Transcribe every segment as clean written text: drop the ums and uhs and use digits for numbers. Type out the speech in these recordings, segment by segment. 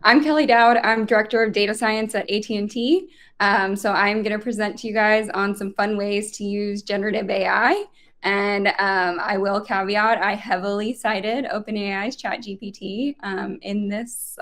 I'm Kelly Dowd. I'm Director of Data Science at AT&T. So I'm going to present to you guys on some fun ways to use generative AI. And I will caveat, I heavily cited OpenAI's ChatGPT in this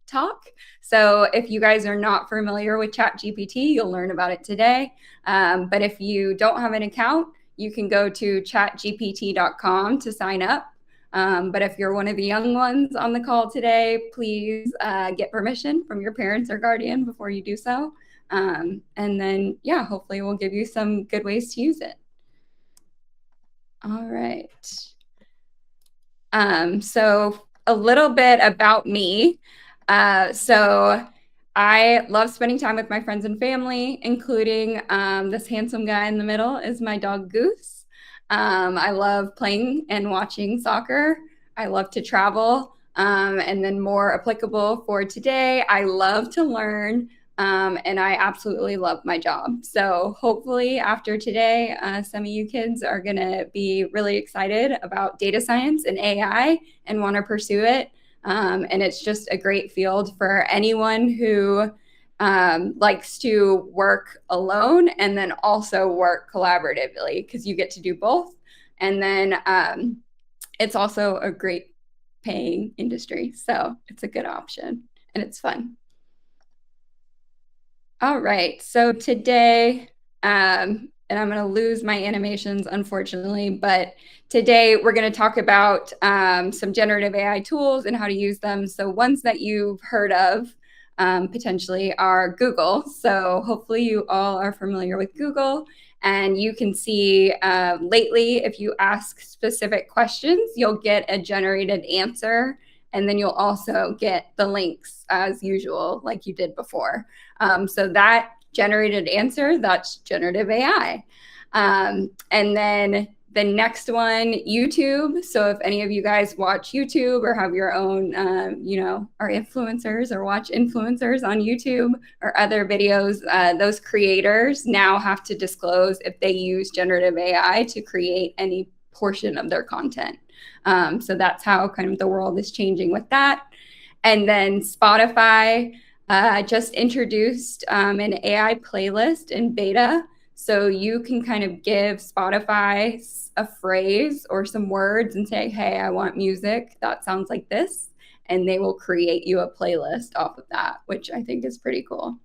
talk. So if you guys are not familiar with ChatGPT, you'll learn about it today. But if you don't have an account, you can go to chatgpt.com to sign up. But if you're one of the young ones on the call today, please get permission from your parents or guardian before you do so. And then, yeah, hopefully we'll give you some good ways to use it. All right. So a little bit about me. So I love spending time with my friends and family, including this handsome guy in the middle is my dog Goose. I love playing and watching soccer. I love to travel. And then more applicable for today, I love to learn. And I absolutely love my job. So hopefully after today, some of you kids are going to be really excited about data science and AI and want to pursue it. And it's just a great field for anyone who likes to work alone and then also work collaboratively, because you get to do both. And then it's also a great paying industry. So it's a good option and it's fun. All right, so today, and I'm going to lose my animations, unfortunately, but today we're going to talk about some generative AI tools and how to use them. So ones that you've heard of potentially are Google. So hopefully you all are familiar with Google, and you can see lately, if you ask specific questions, you'll get a generated answer. And then you'll also get the links as usual, like you did before. So that generated answer, that's generative AI. And then the next one, YouTube. So if any of you guys watch YouTube or have your own, are influencers or watch influencers on YouTube or other videos, those creators now have to disclose if they use generative AI to create any portion of their content. So that's how kind of the world is changing with that. And then Spotify just introduced an AI playlist in beta. So you can kind of give Spotify a phrase or some words and say, hey, I want music that sounds like this. And they will create you a playlist off of that, which I think is pretty cool.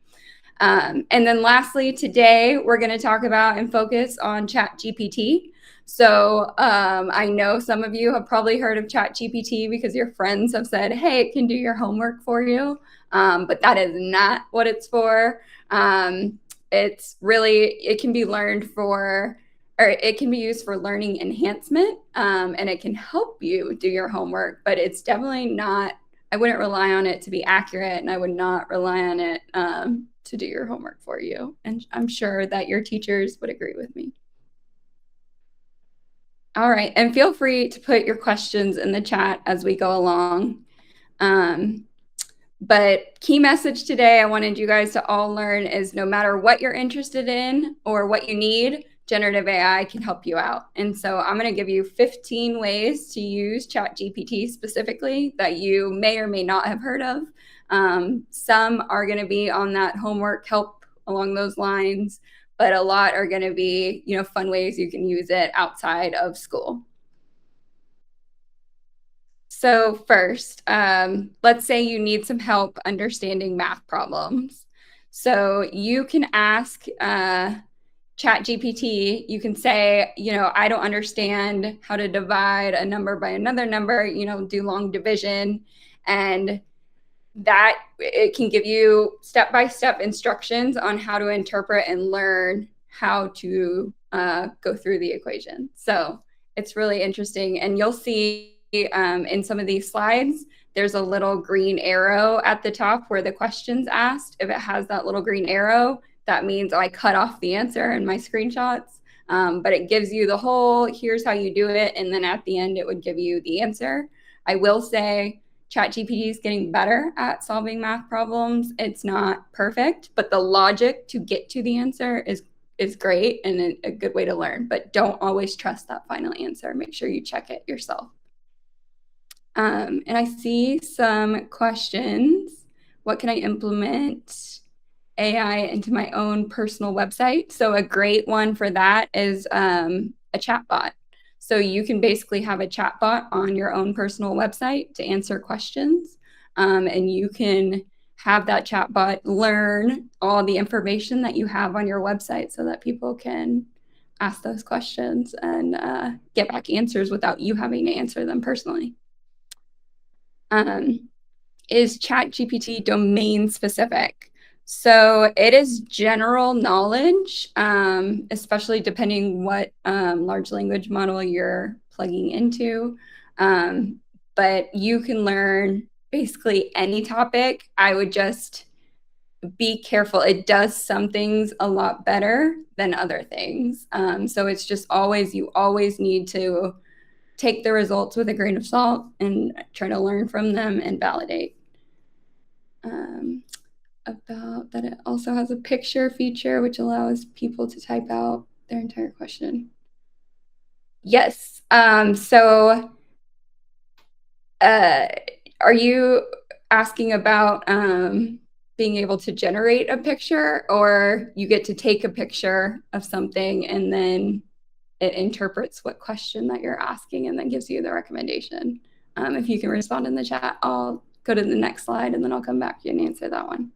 And then lastly, today we're going to talk about and focus on ChatGPT. So I know some of you have probably heard of ChatGPT because your friends have said, hey, it can do your homework for you. But that is not what it's for. It's really, it can be learned for, or it can be used for learning enhancement, and it can help you do your homework, but it's definitely not, I wouldn't rely on it to be accurate, and I would not rely on it to do your homework for you. And I'm sure that your teachers would agree with me. All right, and feel free to put your questions in the chat as we go along. But key message today I wanted you guys to all learn is no matter what you're interested in or what you need, generative AI can help you out. And so I'm going to give you 15 ways to use ChatGPT specifically that you may or may not have heard of. Some are going to be on that homework help along those lines, but a lot are going to be, fun ways you can use it outside of school. So first, let's say you need some help understanding math problems. So you can ask ChatGPT, you can say, I don't understand how to divide a number by another number, do long division. And that it can give you step-by-step instructions on how to interpret and learn how to go through the equation. So it's really interesting. And you'll see in some of these slides, there's a little green arrow at the top where the question's asked. If it has that little green arrow, that means I cut off the answer in my screenshots. But it gives you the whole, here's how you do it. And then at the end, it would give you the answer. I will say ChatGPT is getting better at solving math problems. It's not perfect, but the logic to get to the answer is great and a good way to learn. But don't always trust that final answer. Make sure you check it yourself. And I see some questions. what can I implement AI into my own personal website? So a great one for that is a chatbot. So you can basically have a chatbot on your own personal website to answer questions, and you can have that chatbot learn all the information that you have on your website so that people can ask those questions and get back answers without you having to answer them personally. Is ChatGPT domain specific? So it is general knowledge, especially depending what large language model you're plugging into. But you can learn basically any topic. I would just be careful. It does some things a lot better than other things. So it's just always, you always need to take the results with a grain of salt and try to learn from them and validate. About that, it also has a picture feature which allows people to type out their entire question. Yes. Are you asking about being able to generate a picture, or you get to take a picture of something and then it interprets what question that you're asking and then gives you the recommendation? If you can respond in the chat, I'll go to the next slide and then I'll come back and answer that one.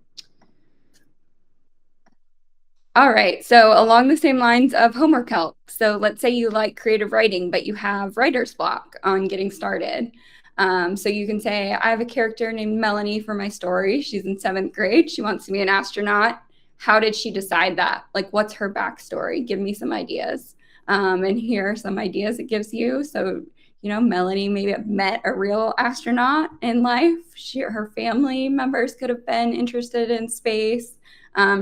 All right, so along the same lines of homework help. So let's say you like creative writing, but you have writer's block on getting started. So you can say, I have a character named Melanie for my story. She's in 7th grade. She wants to be an astronaut. How did she decide that? Like, what's her backstory? Give me some ideas. And here are some ideas it gives you. So, you know, Melanie maybe met a real astronaut in life. Her family members could have been interested in space.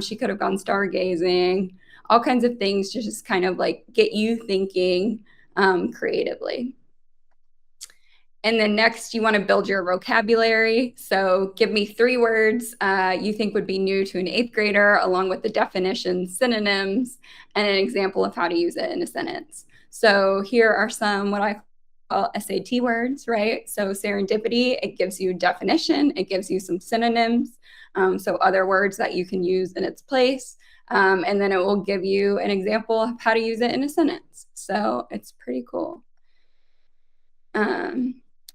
She could have gone stargazing, all kinds of things to just kind of like get you thinking creatively. And then next, you want to build your vocabulary. So give me 3 words you think would be new to an 8th grader, along with the definitions, synonyms, and an example of how to use it in a sentence. So here are some what I call SAT words, right? So serendipity, it gives you definition, it gives you some synonyms, so other words that you can use in its place. And then it will give you an example of how to use it in a sentence. So it's pretty cool.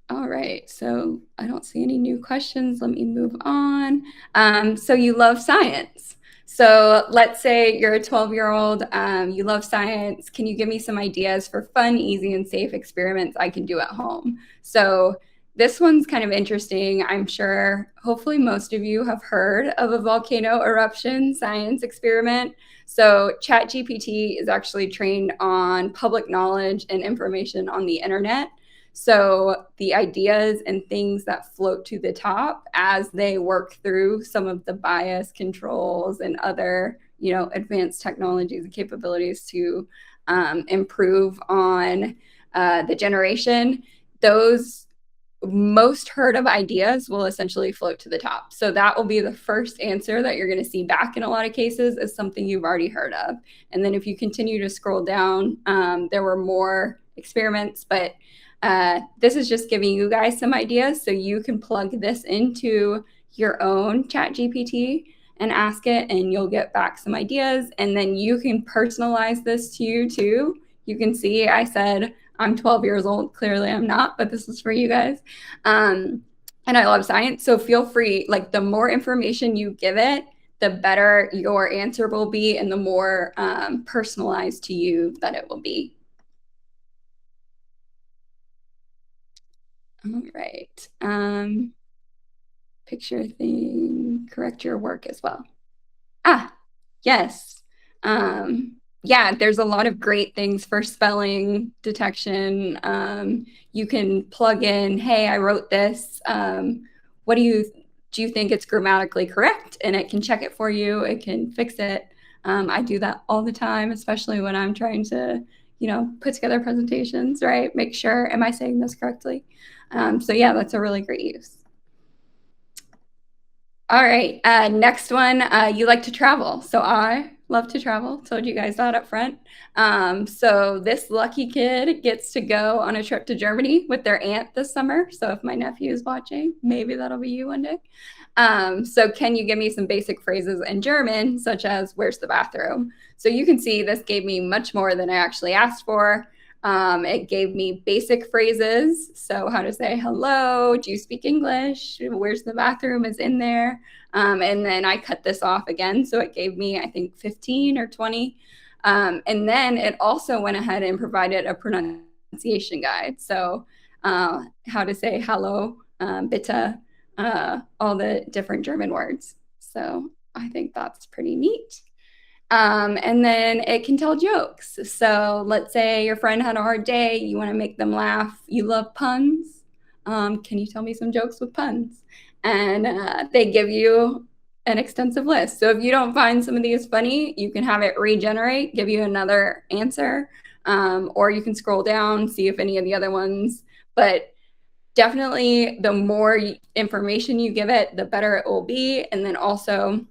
All right, so I don't see any new questions. Let me move on. So you love science. So let's say you're a 12-year-old, you love science. Can you give me some ideas for fun, easy, and safe experiments I can do at home? So this one's kind of interesting. I'm sure, hopefully most of you have heard of a volcano eruption science experiment. So ChatGPT is actually trained on public knowledge and information on the internet. So the ideas and things that float to the top as they work through some of the bias controls and other, you know, advanced technologies and capabilities to improve on the generation, those most heard of ideas will essentially float to the top. So that will be the first answer that you're going to see back in a lot of cases is something you've already heard of. And then if you continue to scroll down, there were more experiments, but this is just giving you guys some ideas so you can plug this into your own chat GPT and ask it and you'll get back some ideas, and then you can personalize this to you too. You can see I said I'm 12 years old. Clearly I'm not, but this is for you guys. And I love science, so feel free. Like, the more information you give it, the better your answer will be and the more personalized to you that it will be. All right. Picture thing, correct your work as well. Yes. Yeah, there's a lot of great things for spelling detection. You can plug in, hey, I wrote this. What do you think it's grammatically correct? And it can check it for you. It can fix it. I do that all the time, especially when I'm trying to, you know, put together presentations, right? Make sure, am I saying this correctly? So yeah, that's a really great use. All right, next one, you like to travel. So I love to travel. Told you guys that up front. So this lucky kid gets to go on a trip to Germany with their aunt this summer. So if my nephew is watching, maybe that'll be you one day. So can you give me some basic phrases in German, such as "Where's the bathroom?" So you can see this gave me much more than I actually asked for. It gave me basic phrases. So how to say hello, do you speak English? Where's the bathroom is in there. And then I cut this off again. So it gave me, I think, 15 or 20. And then it also went ahead and provided a pronunciation guide. So how to say hello, bitte, all the different German words. So I think that's pretty neat. And then it can tell jokes. So let's say your friend had a hard day, you want to make them laugh, you love puns. Can you tell me some jokes with puns? And they give you an extensive list. So if you don't find some of these funny, you can have it regenerate, give you another answer, or you can scroll down, see if any of the other ones. But definitely the more information you give it, the better it will be. And then also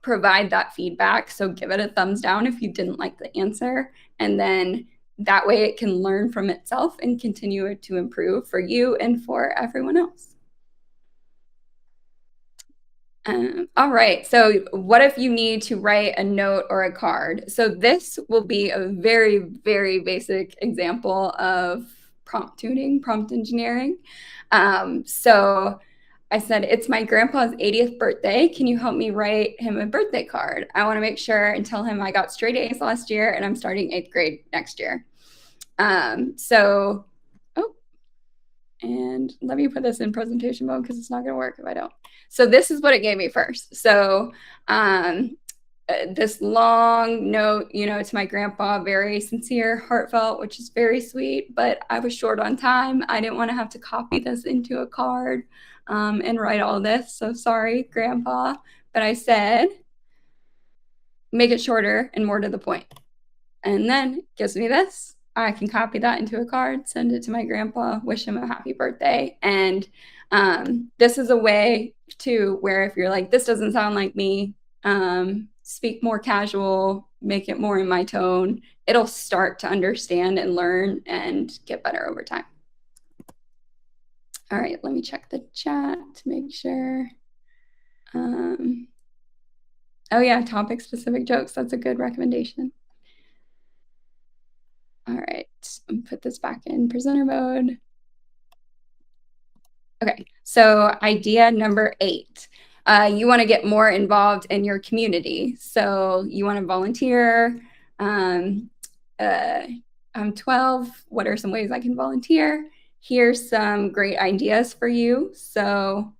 provide that feedback. So give it a thumbs down if you didn't like the answer. And then that way it can learn from itself and continue to improve for you and for everyone else. All right. So what if you need to write a note or a card? So this will be a very, very basic example of prompt tuning, prompt engineering. So I said, it's my grandpa's 80th birthday. Can you help me write him a birthday card? I want to make sure and tell him I got straight A's last year and I'm starting 8th grade next year. And let me put this in presentation mode because it's not going to work if I don't. So this is what it gave me first. So this long note, to my grandpa, very sincere, heartfelt, which is very sweet, but I was short on time. I didn't want to have to copy this into a card and write all this. So sorry, grandpa. But I said, make it shorter and more to the point. And then gives me this. I can copy that into a card, send it to my grandpa, wish him a happy birthday. And this is a way to where if you're like, this doesn't sound like me, speak more casual, make it more in my tone, it'll start to understand and learn and get better over time. All right, let me check the chat to make sure. Oh yeah, topic specific jokes. That's a good recommendation. All right, put this back in presenter mode. Okay, so idea number 8. You want to get more involved in your community. So you want to volunteer. I'm 12. What are some ways I can volunteer? Here's some great ideas for you. So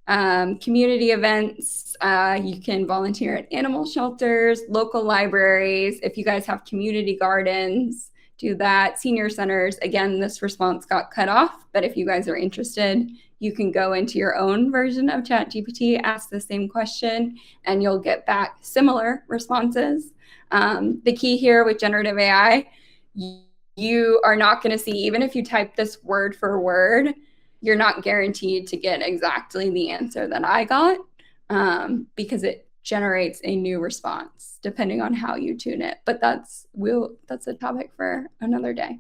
community events, you can volunteer at animal shelters, local libraries. If you guys have community gardens, do that. Senior centers, again, this response got cut off, but if you guys are interested, you can go into your own version of ChatGPT, ask the same question, and you'll get back similar responses. The key here with generative AI, you are not going to see, even if you type this word for word, you're not guaranteed to get exactly the answer that I got because it generates a new response depending on how you tune it. But that's a topic for another day.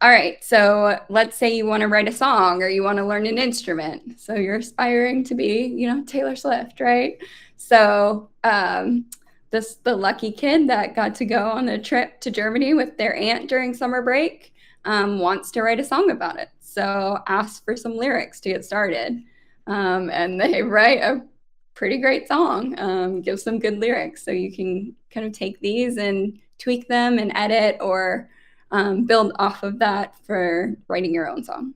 All right, so let's say you want to write a song or you want to learn an instrument. So you're aspiring to be, Taylor Swift, right? So the lucky kid that got to go on a trip to Germany with their aunt during summer break wants to write a song about it. So ask for some lyrics to get started. And they write a pretty great song, give some good lyrics. So you can kind of take these and tweak them and edit or build off of that for writing your own song.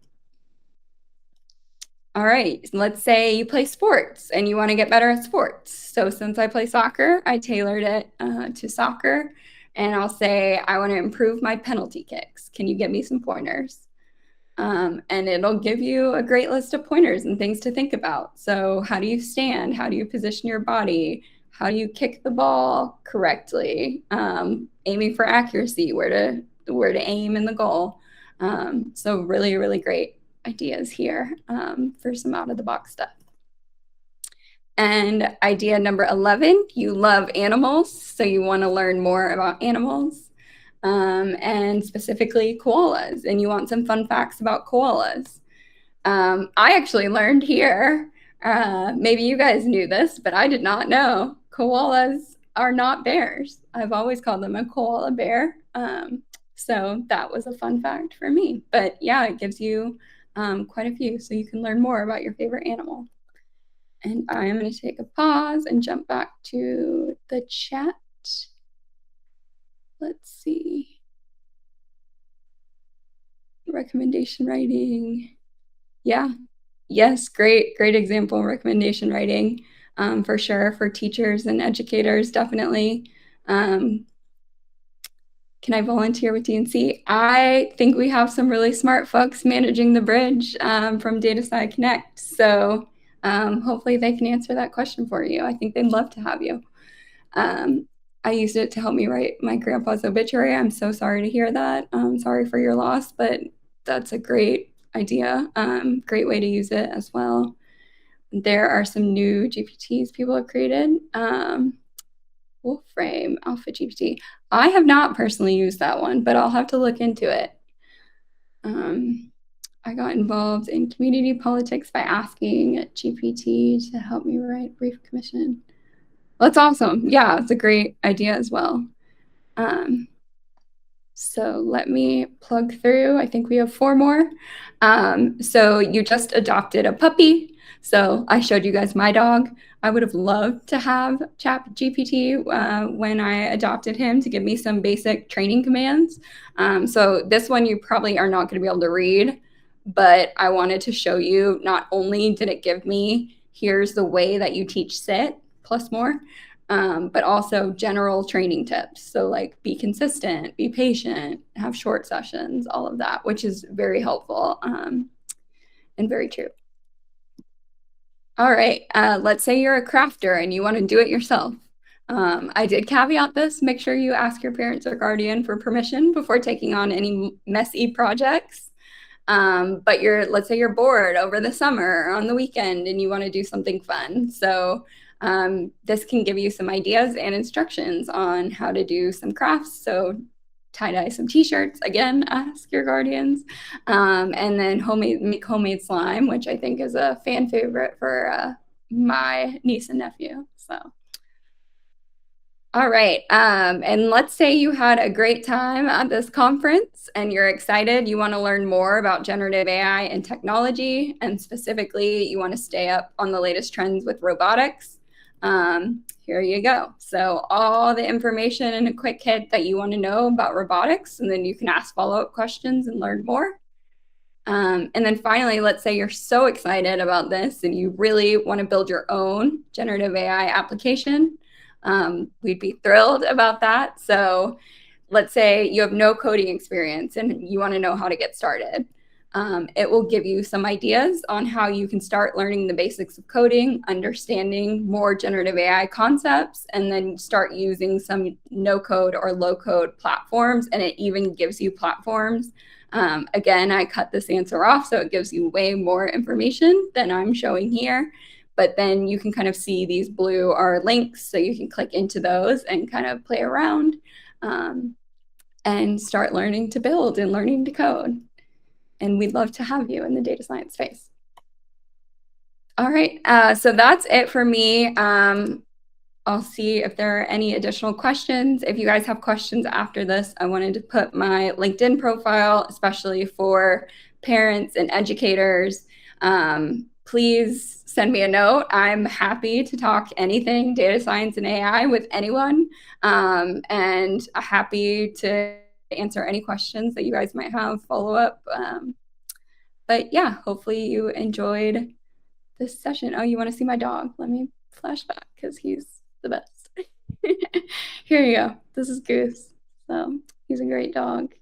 All right, let's say you play sports and you want to get better at sports. So since I play soccer, I tailored it to soccer. And I'll say, I want to improve my penalty kicks. Can you give me some pointers? And it'll give you a great list of pointers and things to think about. So how do you stand? How do you position your body? How do you kick the ball correctly? Aiming for accuracy, where to aim in the goal. So really, really great ideas here for some out-of-the-box stuff. And idea number 11, you love animals, so you want to learn more about animals, and specifically koalas, and you want some fun facts about koalas. I actually learned here, maybe you guys knew this, but I did not know. Koalas are not bears. I've always called them a koala bear. So that was a fun fact for me. But yeah, it gives you quite a few, so you can learn more about your favorite animal. And I am going to take a pause and jump back to the chat. Let's see. Recommendation writing. Yeah. Yes, great example, recommendation writing, for sure, for teachers and educators, definitely. Can I volunteer with DNC? I think we have some really smart folks managing the bridge from Data Sci Connect. So hopefully they can answer that question for you. I think they'd love to have you. I used it to help me write my grandpa's obituary. I'm so sorry to hear that. Sorry for your loss, but that's a great idea. Great way to use it as well. There are some new GPTs people have created. Wolframe, Alpha GPT. I have not personally used that one, but I'll have to look into it. I got involved in community politics by asking GPT to help me write brief commission. That's awesome. Yeah, it's a great idea as well. So let me plug through. I think we have 4 more. So you just adopted a puppy. So I showed you guys my dog. I would have loved to have ChatGPT when I adopted him to give me some basic training commands. So this one you probably are not going to be able to read, but I wanted to show you not only did it give me, here's the way that you teach sit plus more, but also general training tips. So like be consistent, be patient, have short sessions, all of that, which is very helpful and very true. All right, let's say you're a crafter and you want to do it yourself. I did caveat this, make sure you ask your parents or guardian for permission before taking on any messy projects. But let's say you're bored over the summer or on the weekend and you want to do something fun. So this can give you some ideas and instructions on how to do some crafts. So tie-dye some t-shirts, again, ask your guardians, and then make homemade slime, which I think is a fan favorite for my niece and nephew. So all right. And let's say you had a great time at this conference and you're excited. You want to learn more about generative AI and technology, and specifically, you want to stay up on the latest trends with robotics. Here you go. So all the information in a quick hit that you want to know about robotics, and then you can ask follow-up questions and learn more. And then finally, let's say you're so excited about this and you really want to build your own generative AI application. We'd be thrilled about that. So let's say you have no coding experience and you want to know how to get started. It will give you some ideas on how you can start learning the basics of coding, understanding more generative AI concepts, and then start using some no-code or low-code platforms. And it even gives you platforms. Again, I cut this answer off, so it gives you way more information than I'm showing here. But then you can kind of see these blue are links, so you can click into those and kind of play around and start learning to build and learning to code. And we'd love to have you in the data science space. All right, so that's it for me. I'll see if there are any additional questions. If you guys have questions after this, I wanted to put my LinkedIn profile, especially for parents and educators. Please send me a note. I'm happy to talk anything data science and AI with anyone, and happy to answer any questions that you guys might have, follow up. But yeah, hopefully you enjoyed this session. Oh, you want to see my dog? Let me flash back because he's the best. Here you go. This is Goose. So he's a great dog.